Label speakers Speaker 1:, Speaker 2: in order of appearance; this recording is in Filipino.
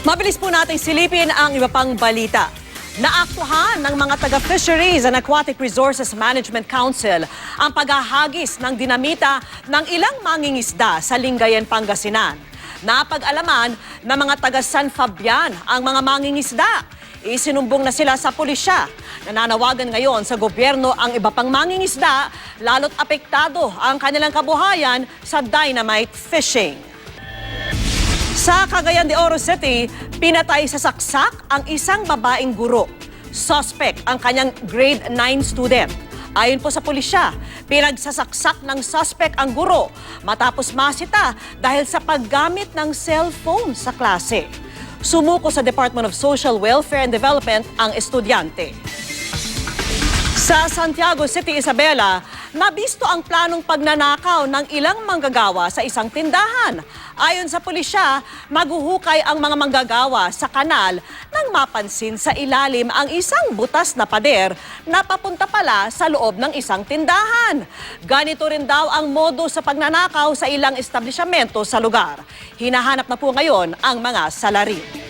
Speaker 1: Mabilis po nating silipin ang iba pang balita. Naaktuhan ng mga taga-Fisheries and Aquatic Resources Management Council ang paghahagis ng dinamita ng ilang mangingisda sa Lingayen, Pangasinan. Napag-alaman ng mga taga San Fabian ang mga mangingisda. Isinumbong na sila sa pulisya. Nananawagan ngayon sa gobyerno ang iba pang mangingisda, lalo't apektado ang kanilang kabuhayan sa dynamite fishing. Sa Cagayan de Oro City, pinatay sa saksak ang isang babaeng guro. Suspect ang kanyang grade 9 student. Ayon po sa pulisya, pinagsasaksak ng suspect ang guro matapos masita dahil sa paggamit ng cellphone sa klase. Sumuko sa Department of Social Welfare and Development ang estudyante. Sa Santiago City, Isabela, nabisto ang planong pagnanakaw ng ilang manggagawa sa isang tindahan. Ayon sa pulisya, maghuhukay ang mga manggagawa sa kanal nang mapansin sa ilalim ang isang butas na pader na papunta pala sa loob ng isang tindahan. Ganito rin daw ang modo sa pagnanakaw sa ilang establishmento sa lugar. Hinahanap na po ngayon ang mga salarin.